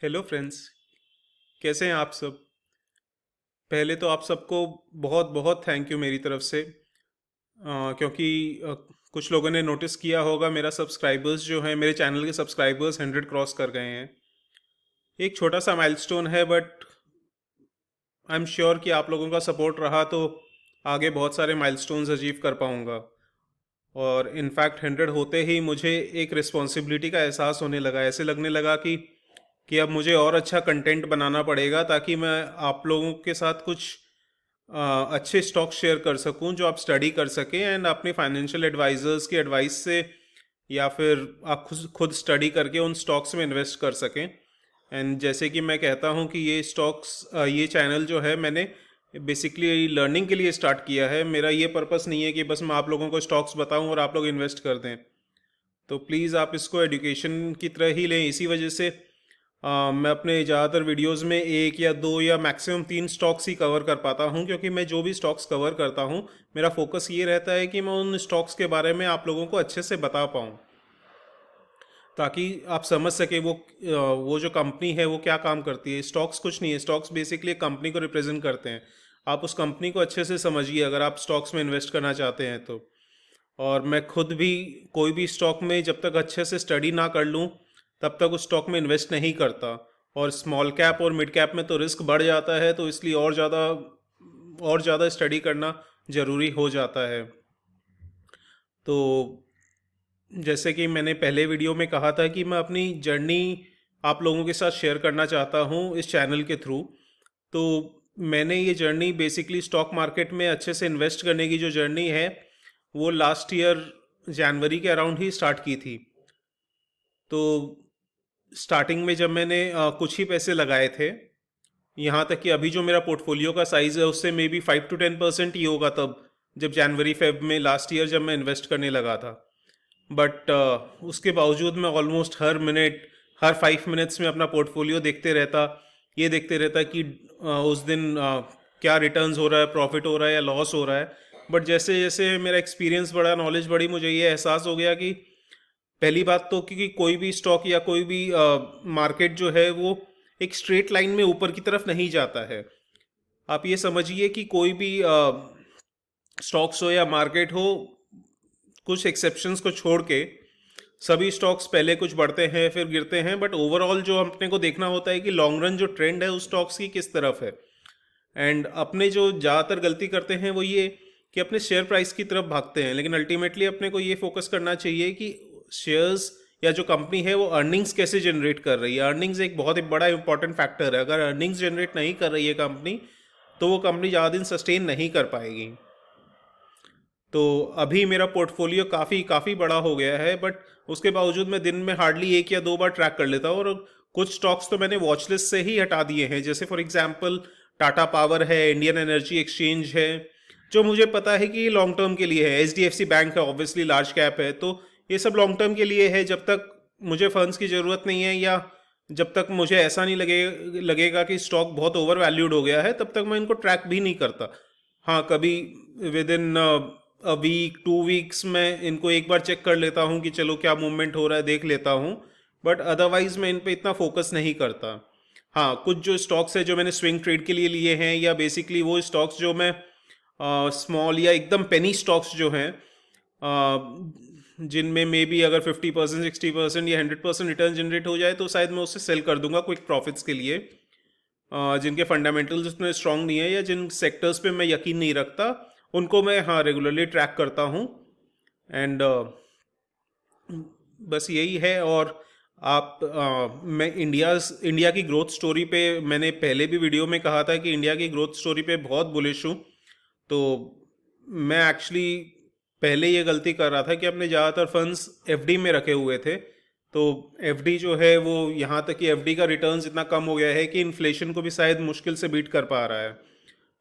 Hello friends. कैसे हैं आप सब? पहले तो आप सबको बहुत बहुत थैंक यू मेरी तरफ से, क्योंकि कुछ लोगों ने नोटिस किया होगा मेरा सब्सक्राइबर्स जो हैं, मेरे चैनल के सब्सक्राइबर्स 100 क्रॉस कर गए हैं। एक छोटा सा माइलस्टोन है, बट आई एम श्योर कि आप लोगों का सपोर्ट रहा तो आगे बहुत सारे माइलस्टोन्स अचीव कर पाऊंगा। और इनफैक्ट 100 होते ही मुझे एक रिस्पॉन्सिबिलिटी का एहसास होने लगा। ऐसे लगने लगा कि अब मुझे और अच्छा कंटेंट बनाना पड़ेगा ताकि मैं आप लोगों के साथ कुछ अच्छे स्टॉक शेयर कर सकूं जो आप स्टडी कर सकें एंड अपने फाइनेंशियल एडवाइजर्स की एडवाइस से या फिर आप खुद खुद स्टडी करके उन स्टॉक्स में इन्वेस्ट कर सकें। एंड जैसे कि मैं कहता हूं कि ये स्टॉक्स, ये चैनल जो है मैंने बेसिकली लर्निंग के लिए स्टार्ट किया है। मेरा ये पर्पस नहीं है कि बस मैं आप लोगों को स्टॉक्स बताऊं और आप लोग इन्वेस्ट कर दें। तो प्लीज़ आप इसको एजुकेशन की तरह ही लें। इसी वजह से मैं अपने ज़्यादातर वीडियोस में एक या दो या मैक्सिमम तीन स्टॉक्स ही कवर कर पाता हूं, क्योंकि मैं जो भी स्टॉक्स कवर करता हूं मेरा फोकस ये रहता है कि मैं उन स्टॉक्स के बारे में आप लोगों को अच्छे से बता पाऊं, ताकि आप समझ सके वो जो कंपनी है वो क्या काम करती है। स्टॉक्स कुछ नहीं है, स्टॉक्स बेसिकली एक कंपनी को रिप्रेजेंट करते हैं। आप उस कंपनी को अच्छे से समझिए अगर आप स्टॉक्स में इन्वेस्ट करना चाहते हैं तो। और मैं खुद भी कोई भी स्टॉक में जब तक अच्छे से स्टडी ना कर लूँ तब तक उस स्टॉक में इन्वेस्ट नहीं करता। और स्मॉल कैप और मिड कैप में तो रिस्क बढ़ जाता है, तो इसलिए और ज़्यादा स्टडी करना ज़रूरी हो जाता है। तो जैसे कि मैंने पहले वीडियो में कहा था कि मैं अपनी जर्नी आप लोगों के साथ शेयर करना चाहता हूँ इस चैनल के थ्रू। तो मैंने ये जर्नी बेसिकली स्टॉक मार्केट में अच्छे से इन्वेस्ट करने की जो जर्नी है वो लास्ट ईयर जनवरी के अराउंड ही स्टार्ट की थी। तो स्टार्टिंग में जब मैंने कुछ ही पैसे लगाए थे, यहाँ तक कि अभी जो मेरा पोर्टफोलियो का साइज़ है उससे मे बी 5 to 10% ही होगा तब, जब जनवरी फेब में लास्ट ईयर जब मैं इन्वेस्ट करने लगा था। बट उसके बावजूद मैं ऑलमोस्ट हर मिनट, हर 5 मिनट्स में अपना पोर्टफोलियो देखते रहता। ये देखते रहता कि उस दिन क्या रिटर्न्स हो रहा है, प्रॉफिट हो रहा है या लॉस हो रहा है। बट जैसे जैसे मेरा एक्सपीरियंस बढ़ा, नॉलेज बढ़ी, मुझे ये एहसास हो गया कि पहली बात तो क्योंकि कोई भी स्टॉक या कोई भी मार्केट जो है वो एक स्ट्रेट लाइन में ऊपर की तरफ नहीं जाता है। आप ये समझिए कि कोई भी स्टॉक्स हो या मार्केट हो, कुछ एक्सेप्शंस को छोड़ के सभी स्टॉक्स पहले कुछ बढ़ते हैं फिर गिरते हैं, बट ओवरऑल जो अपने को देखना होता है कि लॉन्ग रन जो ट्रेंड है उस स्टॉक्स की किस तरफ है। एंड अपने जो ज़्यादातर गलती करते हैं वो ये कि अपने शेयर प्राइस की तरफ भागते हैं, लेकिन अल्टीमेटली अपने को ये फोकस करना चाहिए कि शेयर्स या जो कंपनी है वो अर्निंग्स कैसे जनरेट कर रही है। अर्निंग्स एक बहुत ही बड़ा इंपॉर्टेंट फैक्टर है। अगर अर्निंग्स जनरेट नहीं कर रही है कंपनी तो वो कंपनी ज़्यादा दिन सस्टेन नहीं कर पाएगी। तो अभी मेरा पोर्टफोलियो काफ़ी काफ़ी बड़ा हो गया है, बट उसके बावजूद मैं दिन में हार्डली एक या दो बार ट्रैक कर लेता हूँ। और कुछ स्टॉक्स तो मैंने वॉच लिस्ट से ही हटा दिए हैं, जैसे फॉर एग्जांपल टाटा पावर है, इंडियन एनर्जी एक्सचेंज है, जो मुझे पता है कि ये लॉन्ग टर्म के लिए है। एचडीएफसी बैंक है, ऑब्वियसली लार्ज कैप है, तो ये सब लॉन्ग टर्म के लिए है। जब तक मुझे फंड्स की ज़रूरत नहीं है या जब तक मुझे ऐसा नहीं लगेगा कि स्टॉक बहुत ओवर वैल्यूड हो गया है, तब तक मैं इनको ट्रैक भी नहीं करता। हाँ, कभी within a week 2 weeks में इनको एक बार चेक कर लेता हूँ कि चलो क्या मूवमेंट हो रहा है, देख लेता हूँ। बट अदरवाइज मैं इन पे इतना फोकस नहीं करता। हाँ, कुछ जो स्टॉक्स है जो मैंने स्विंग ट्रेड के लिए लिए हैं, या बेसिकली वो स्टॉक्स जो मैं स्मॉल या एकदम पेनी स्टॉक्स जो हैं, जिनमें मे बी अगर 50% 60% या 100% रिटर्न जनरेट हो जाए तो शायद मैं उसे सेल कर दूंगा क्विक प्रॉफिट्स के लिए। जिनके फंडामेंटल्स उतने स्ट्रांग नहीं है या जिन सेक्टर्स पे मैं यकीन नहीं रखता, उनको मैं हाँ रेगुलरली ट्रैक करता हूँ। एंड बस यही है। और मैं इंडिया की ग्रोथ स्टोरी पे मैंने पहले भी वीडियो में कहा था कि इंडिया की ग्रोथ स्टोरी पे बहुत बुलिश हूँ। तो मैं एक्चुअली पहले ये गलती कर रहा था कि अपने ज़्यादातर फंड्स एफडी में रखे हुए थे। तो एफडी जो है वो, यहाँ तक कि एफडी का रिटर्न्स इतना कम हो गया है कि इन्फ्लेशन को भी शायद मुश्किल से बीट कर पा रहा है।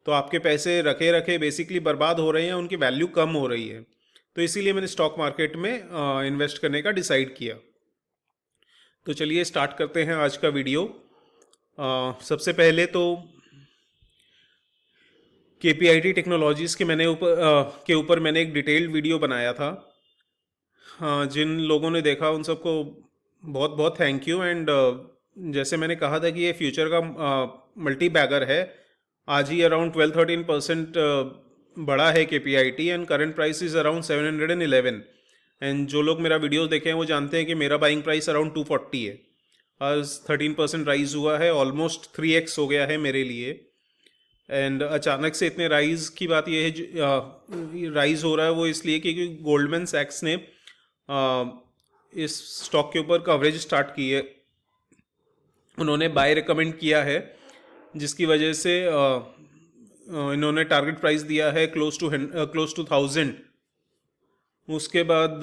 तो आपके पैसे रखे रखे बेसिकली बर्बाद हो रहे हैं, उनकी वैल्यू कम हो रही है। तो इसीलिए मैंने स्टॉक मार्केट में इन्वेस्ट करने का डिसाइड किया। तो चलिए स्टार्ट करते हैं आज का वीडियो। सबसे पहले तो केपीआईटी टेक्नोलॉजीज़ के ऊपर मैंने एक डिटेल्ड वीडियो बनाया था। हाँ, जिन लोगों ने देखा उन सबको बहुत बहुत थैंक यू। एंड जैसे मैंने कहा था कि ये फ्यूचर का मल्टी बैगर है। आज ही अराउंड 12-13% बढ़ा है KPIT and current price is around 711। And जो लोग मेरा वीडियो देखे हैं वो जानते हैं कि मेरा बाइंग प्राइस अराउंड 240 है। आज 13% राइज हुआ है, ऑलमोस्ट 3x हो गया है मेरे लिए। एंड अचानक से इतने राइज की बात यह है, राइज हो रहा है वो इसलिए क्योंकि गोल्डमैन सैक्स ने इस स्टॉक के ऊपर कवरेज स्टार्ट की है। उन्होंने बाय रिकमेंड किया है, जिसकी वजह से इन्होंने टारगेट प्राइस दिया है क्लोज टू 1000। उसके बाद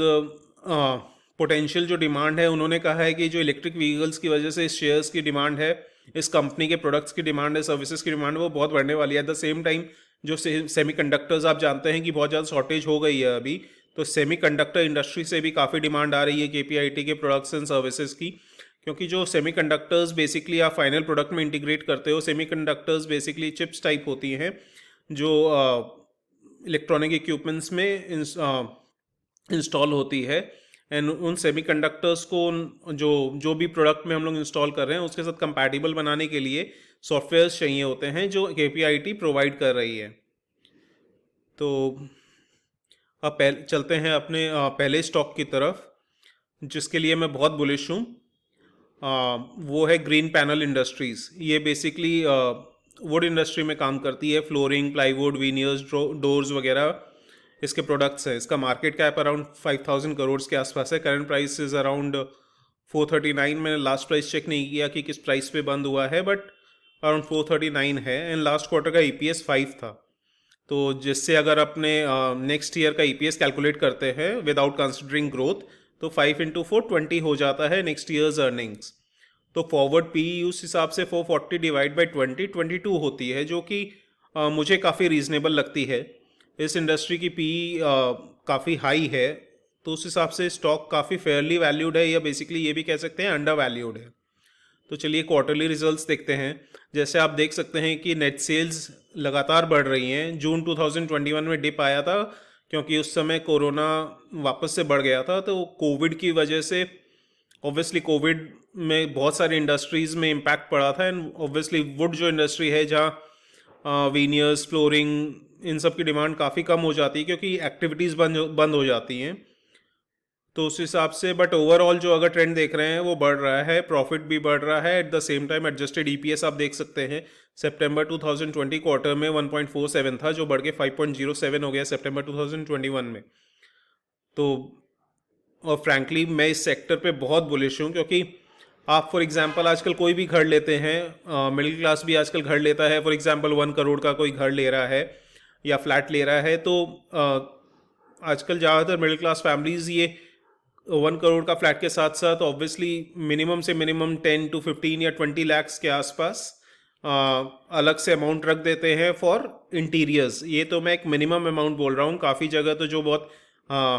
पोटेंशियल जो डिमांड है, उन्होंने कहा है कि जो इलेक्ट्रिक व्हीकल्स की वजह से इस शेयर्स की डिमांड है, इस कंपनी के प्रोडक्ट्स की डिमांड है, सर्विसेज की डिमांड है, वो बहुत बढ़ने वाली है। एट द सेम टाइम जो सेमीकंडक्टर्स आप जानते हैं कि बहुत ज़्यादा शॉर्टेज हो गई है अभी, तो सेमीकंडक्टर इंडस्ट्री से भी काफ़ी डिमांड आ रही है KPIT के प्रोडक्ट्स एंड सर्विसेज की। क्योंकि जो सेमीकंडक्टर्स बेसिकली आप फाइनल प्रोडक्ट में इंटीग्रेट करते हो, सेमीकंडक्टर्स बेसिकली चिप्स टाइप होती हैं जो इलेक्ट्रॉनिक इक्विपमेंट्स में इंस्टॉल होती है। एंड उन सेमीकंडक्टर्स को जो जो भी प्रोडक्ट में हम लोग इंस्टॉल कर रहे हैं उसके साथ कंपैटिबल बनाने के लिए सॉफ्टवेयर्स चाहिए होते हैं जो KPIT प्रोवाइड कर रही है। तो अब चलते हैं अपने पहले स्टॉक की तरफ, जिसके लिए मैं बहुत बुलिश हूँ। वो है ग्रीन पैनल इंडस्ट्रीज़। ये बेसिकली वुड इंडस्ट्री में काम करती है, फ्लोरिंग, प्लाईवुड, वीनियर्स, डोर्स वगैरह इसके प्रोडक्ट्स हैं। इसका मार्केट कैप अराउंड 5000 करोड़ के आसपास है। Current price is around 439। मैंने लास्ट प्राइस चेक नहीं किया कि किस प्राइस पे बंद हुआ है, बट अराउंड 439 है। एंड लास्ट क्वार्टर का EPS 5 था। तो जिससे अगर अपने नेक्स्ट ईयर का EPS कैलकुलेट करते हैं विदाउट कंसिडरिंग ग्रोथ, तो 5 इंटू 4 20 हो जाता है नेक्स्ट ईयर्स अर्निंग्स। तो फॉरवर्ड PE उस हिसाब से 440 डिवाइड बाई 20 22 होती है, जो कि मुझे काफ़ी रीजनेबल लगती है। इस इंडस्ट्री की PE काफ़ी हाई है, तो उस हिसाब से स्टॉक काफ़ी फेयरली वैल्यूड है, या बेसिकली ये भी कह सकते हैं अंडर वैल्यूड है। तो चलिए क्वार्टरली रिजल्ट्स देखते हैं। जैसे आप देख सकते हैं कि नेट सेल्स लगातार बढ़ रही हैं। जून 2021 में डिप आया था क्योंकि उस समय कोरोना वापस से बढ़ गया था, तो कोविड की वजह से ऑब्वियसली कोविड में बहुत सारी इंडस्ट्रीज़ में इम्पैक्ट पड़ा था। एंड ऑब्वियसली वुड जो इंडस्ट्री है, जहाँ वीनियर्स, फ्लोरिंग, इन सब की डिमांड काफ़ी कम हो जाती है क्योंकि एक्टिविटीज़ बंद हो जाती हैं। तो उस हिसाब से बट ओवरऑल जो अगर ट्रेंड देख रहे हैं वो बढ़ रहा है, प्रॉफिट भी बढ़ रहा है। At the same time adjusted EPS आप देख सकते हैं, सितंबर 2020 क्वार्टर में 1.47 था, जो बढ़ के 5.07 हो गया सितंबर 2021 में। तो और फ्रैंकली मैं इस सेक्टर पे बहुत बुलिश हूँ, क्योंकि आप फॉर एग्जांपल आजकल कोई भी घर लेते हैं, मिडिल क्लास भी आजकल घर लेता है। फॉर एग्जांपल 1 करोड़ का कोई घर ले रहा है या फ्लैट ले रहा है, तो आजकल ज़्यादातर मिडिल क्लास फैमिलीज़ ये 1 करोड़ का फ्लैट के साथ साथ ऑब्वियसली मिनिमम से मिनिमम 10 to 15 या 20 लाख्स के आसपास अलग से अमाउंट रख देते हैं फॉर इंटीरियर्स। ये तो मैं एक मिनिमम अमाउंट बोल रहा हूँ। काफ़ी जगह तो जो बहुत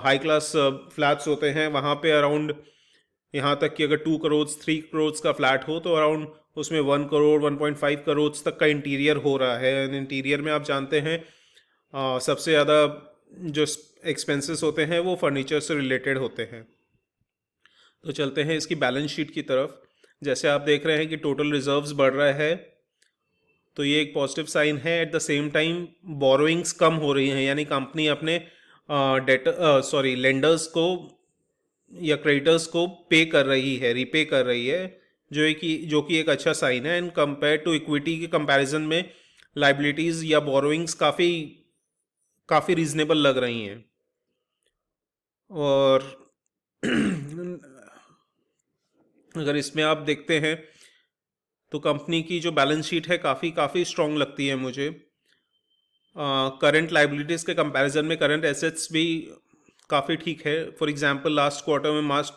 हाई क्लास फ्लैट्स होते हैं वहाँ पे अराउंड, यहाँ तक कि अगर 2 करोड़ 3 करोड़ का फ्लैट हो तो अराउंड उसमें 1 करोड़ 1.5 करोड़ तक का इंटीरियर हो रहा है। इंटीरियर में आप जानते हैं सबसे ज़्यादा जो एक्सपेंसेस होते हैं वो फर्नीचर से रिलेटेड होते हैं। तो चलते हैं इसकी बैलेंस शीट की तरफ। जैसे आप देख रहे हैं कि टोटल रिजर्व्स बढ़ रहा है, तो ये एक पॉजिटिव साइन है। At the same time borrowings कम हो रही हैं, यानी कंपनी अपने लेंडर्स को या क्रेडिटर्स को पे कर रही है, रीपे कर रही है, जो कि एक अच्छा साइन है। एंड कंपेयर टू इक्विटी के कंपैरिजन में लाइबिलिटीज़ या बोरोइंग्स काफ़ी रीजनेबल लग रही हैं। और अगर इसमें आप देखते हैं तो कंपनी की जो बैलेंस शीट है काफ़ी स्ट्रॉन्ग लगती है मुझे। करंट लाइबिलिटीज़ के कंपैरिजन में करंट एसेट्स भी काफ़ी ठीक है। फॉर एग्जांपल लास्ट क्वार्टर में मार्च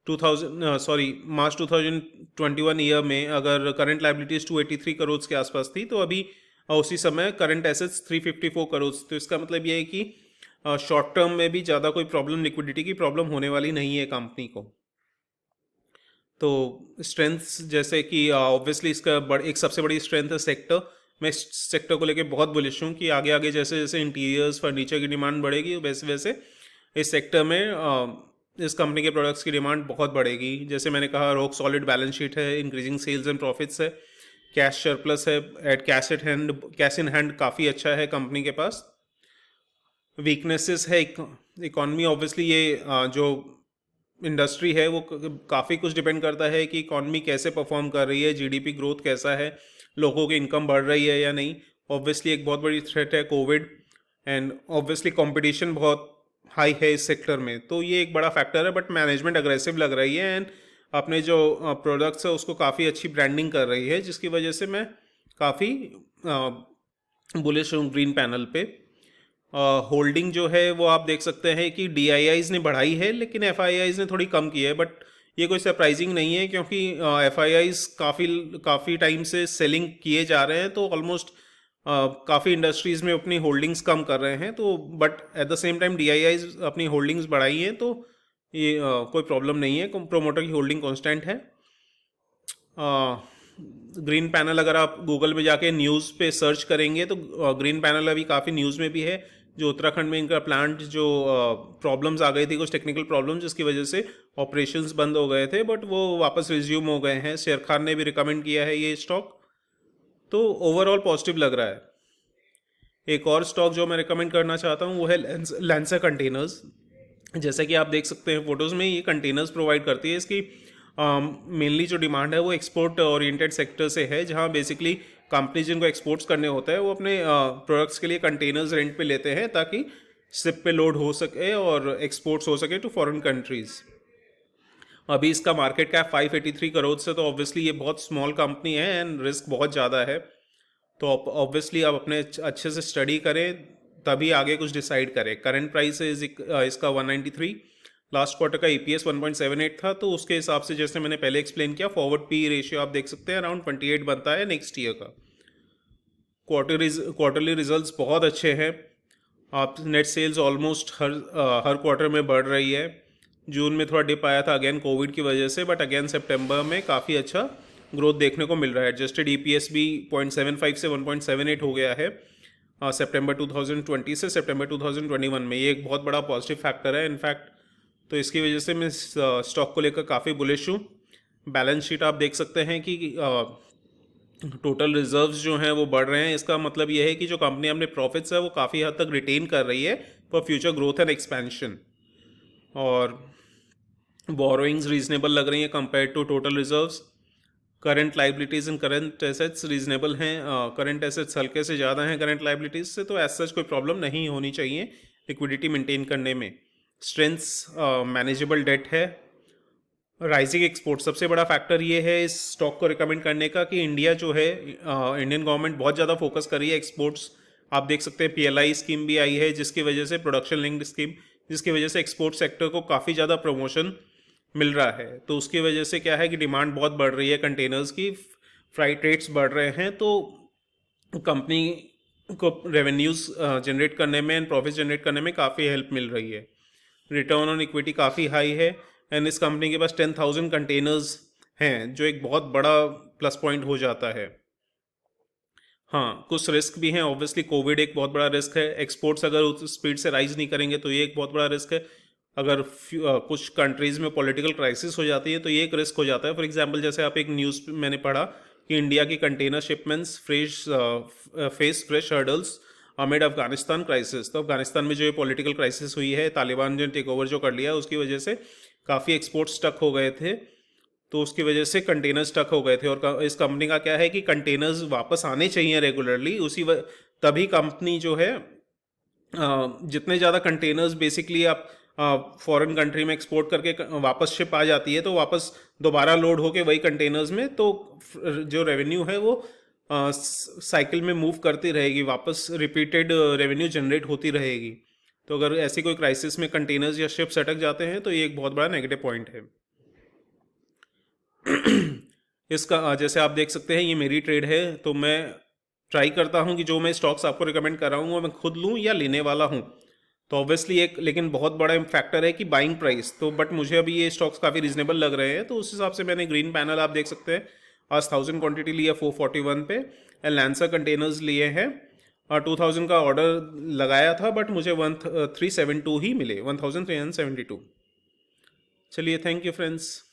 2021 ईयर में अगर करंट लाइबिलिटीज़ 283 करोड़ के आसपास थी, तो अभी उसी समय करंट एसेट्स 354 करोड़। तो इसका मतलब ये है कि शॉर्ट टर्म में भी ज़्यादा कोई प्रॉब्लम, लिक्विडिटी की प्रॉब्लम होने वाली नहीं है कंपनी को। तो स्ट्रेंथ्स जैसे कि ऑब्वियसली इसका एक सबसे बड़ी स्ट्रेंथ है सेक्टर। मैं इस सेक्टर को लेके बहुत बुलिश हूँ कि आगे जैसे जैसे इंटीरियर्स, फर्नीचर की डिमांड बढ़ेगी, वैसे वैसे इस सेक्टर में इस कंपनी के प्रोडक्ट्स की डिमांड बहुत बढ़ेगी। जैसे मैंने कहा, रॉक सॉलिड बैलेंस शीट है, इंक्रीजिंग सेल्स एंड प्रॉफिट्स है, कैश सरप्लस है, एट कैश इन हैंड काफ़ी अच्छा है कंपनी के पास। वीकनेसेस है इकॉनमी, ऑब्वियसली ये जो इंडस्ट्री है वो काफ़ी कुछ डिपेंड करता है कि इकॉनमी कैसे परफॉर्म कर रही है, जीडीपी ग्रोथ कैसा है, लोगों की इनकम बढ़ रही है या नहीं। ऑब्वियसली एक बहुत बड़ी थ्रेट है कोविड, एंड ऑब्वियसली कंपटीशन बहुत हाई है इस सेक्टर में, तो ये एक बड़ा फैक्टर है। बट मैनेजमेंट अग्रेसिव लग रही है एंड अपने जो प्रोडक्ट्स है उसको काफ़ी अच्छी ब्रांडिंग कर रही है, जिसकी वजह से मैं काफ़ी बुलिश हूँ ग्रीन पैनल पे। होल्डिंग जो है वो आप देख सकते हैं कि डीआईआईज ने बढ़ाई है, लेकिन एफआईआईज ने थोड़ी कम की है। बट ये कोई सरप्राइजिंग नहीं है, क्योंकि एफआईआईज काफ़ी टाइम से सेलिंग किए जा रहे हैं, तो ऑलमोस्ट काफ़ी इंडस्ट्रीज़ में अपनी होल्डिंग्स कम कर रहे हैं। तो but at the same time DIIs अपनी होल्डिंग्स बढ़ाई हैं, तो ये कोई प्रॉब्लम नहीं है, प्रोमोटर की होल्डिंग कांस्टेंट है। ग्रीन पैनल अगर आप गूगल में जाके न्यूज़ पे सर्च करेंगे तो ग्रीन पैनल अभी काफ़ी न्यूज़ में भी है। जो उत्तराखंड में इनका प्लांट जो प्रॉब्लम्स आ गई थी, कुछ टेक्निकल प्रॉब्लम्स, जिसकी वजह से ऑपरेशंस बंद हो गए थे, बट वो वापस रिज्यूम हो गए हैं। शेर खान ने भी रिकमेंड किया है ये स्टॉक, तो ओवरऑल पॉजिटिव लग रहा है। एक और स्टॉक जो मैं रिकमेंड करना चाहता हूँ वो है लैंसर कंटेनर्स। जैसे कि आप देख सकते हैं फोटोज़ में, ये कंटेनर्स प्रोवाइड करती है। इसकी मेनली जो डिमांड है वो एक्सपोर्ट ओरिएंटेड सेक्टर से है, जहाँ बेसिकली कंपनी जिनको एक्सपोर्ट्स करने होते हैं वो अपने प्रोडक्ट्स के लिए कंटेनर्स रेंट पे लेते हैं, ताकि शिप पे लोड हो सके और एक्सपोर्ट्स हो सके टू फॉरेन कंट्रीज़। अभी इसका मार्केट कैप 583 करोड़ से, तो ऑब्वियसली ये बहुत स्मॉल कंपनी है एंड रिस्क बहुत ज़्यादा है। तो ऑब्वियसली आप अपने अच्छे से स्टडी करें, तभी आगे कुछ डिसाइड करें। करंट प्राइस है इसका 193, लास्ट क्वार्टर का ईपीएस 1.78 था, तो उसके हिसाब से जैसे मैंने पहले एक्सप्लेन किया, फॉरवर्ड पी रेशियो आप देख सकते हैं अराउंड 28 बनता है नेक्स्ट ईयर का। क्वार्टरली रिजल्ट्स बहुत अच्छे हैं। आप नेट सेल्स ऑलमोस्ट हर क्वार्टर में बढ़ रही है। जून में थोड़ा डिप आया था अगेन कोविड की वजह से, बट अगेन सितंबर में काफ़ी अच्छा ग्रोथ देखने को मिल रहा है। एडजस्टेड ईपीएस भी 0.75 से 1.78 हो गया है सितंबर 2020 से सितंबर 2021 में। ये एक बहुत बड़ा पॉजिटिव फैक्टर है इनफैक्ट, तो इसकी वजह से मैं स्टॉक को लेकर काफ़ी बुलिश हूँ। बैलेंस शीट आप देख सकते हैं कि टोटल रिजर्व्स जो हैं वो बढ़ रहे हैं। इसका मतलब ये है कि जो कंपनी अपने प्रॉफिट्स है वो काफ़ी हद तक रिटेन कर रही है for future growth and expansion. और बोरोइंग्स रीजनेबल लग रही हैं compare to total reserves. Current liabilities and current assets reasonable हैं, करंट एसेट्स हल्के से ज़्यादा हैं करंट लाइबिलिटीज़ से, तो एज सच कोई प्रॉब्लम नहीं होनी चाहिए लिक्विडिटी मेंटेन करने में। स्ट्रेंथ्स मैनेजेबल डेट है। राइजिंग एक्सपोर्ट सबसे बड़ा फैक्टर ये है इस स्टॉक को रिकमेंड करने का कि इंडिया जो है, इंडियन गवर्नमेंट बहुत ज़्यादा फोकस कर रही है एक्सपोर्ट्स। आप देख सकते हैं पीएलआई स्कीम भी आई है, जिसकी वजह से प्रोडक्शन लिंक्ड स्कीम, जिसकी वजह से एक्सपोर्ट सेक्टर को काफ़ी ज़्यादा प्रमोशन मिल रहा है। तो उसकी वजह से क्या है कि डिमांड बहुत बढ़ रही है कंटेनर्स की, फ्राइट रेट्स बढ़ रहे हैं, तो कंपनी को रेवेन्यूज़ जनरेट करने में एंड प्रॉफिट जनरेट करने में काफ़ी हेल्प मिल रही है। रिटर्न ऑन इक्विटी काफ़ी हाई है एंड इस कंपनी के पास 10,000 कंटेनर्स हैं, जो एक बहुत बड़ा प्लस पॉइंट हो जाता है। हाँ, कुछ रिस्क भी हैं। ऑब्वियसली कोविड एक बहुत बड़ा रिस्क है। एक्सपोर्ट्स अगर उस स्पीड से राइज नहीं करेंगे तो ये एक बहुत बड़ा रिस्क है। अगर कुछ कंट्रीज़ में पॉलिटिकल क्राइसिस हो जाती है तो ये एक रिस्क हो जाता है। फॉर एग्जांपल, जैसे आप एक न्यूज़ मैंने पढ़ा कि इंडिया की container shipments face fresh hurdles amid Afghanistan crisis. तो अफगानिस्तान में जो ये पॉलिटिकल क्राइसिस हुई है, तालिबान ने टेक ओवर जो कर लिया, उसकी वजह से काफ़ी एक्सपोर्ट स्टक हो गए थे, तो उसकी वजह से कंटेनर स्टक हो गए थे। और इस कंपनी का क्या है कि कंटेनर्स वापस आने चाहिए रेगुलरली, तभी कंपनी जो है जितने ज़्यादा कंटेनर्स बेसिकली आप फॉरेन कंट्री में एक्सपोर्ट करके वापस शिप आ जाती है, तो वापस दोबारा लोड होके वही कंटेनर्स में, तो जो रेवेन्यू है वो साइकिल में मूव करती रहेगी, वापस रिपीटेड रेवेन्यू जनरेट होती रहेगी। तो अगर ऐसी कोई क्राइसिस में कंटेनर्स या शिप्स अटक जाते हैं तो ये एक बहुत बड़ा नेगेटिव पॉइंट है। इसका जैसे आप देख सकते हैं ये मेरी ट्रेड है, तो मैं ट्राई करता हूँ कि जो मैं स्टॉक्स आपको रिकमेंड कर रहा हूँ वो मैं खुद लूँ या लेने वाला हूँ। तो ऑब्वियसली एक लेकिन बहुत बड़ा फैक्टर है कि बाइंग प्राइस। तो बट मुझे अभी ये स्टॉक्स काफ़ी रीजनेबल लग रहे हैं, तो उस हिसाब से मैंने ग्रीन पैनल आप देख सकते हैं आज 1000 क्वांटिटी लिया 441 पे, एंड लैंसर कंटेनर्स लिए हैं 2000 का ऑर्डर लगाया था, बट मुझे 1372 ही मिले, 1372। चलिए, थैंक यू फ्रेंड्स।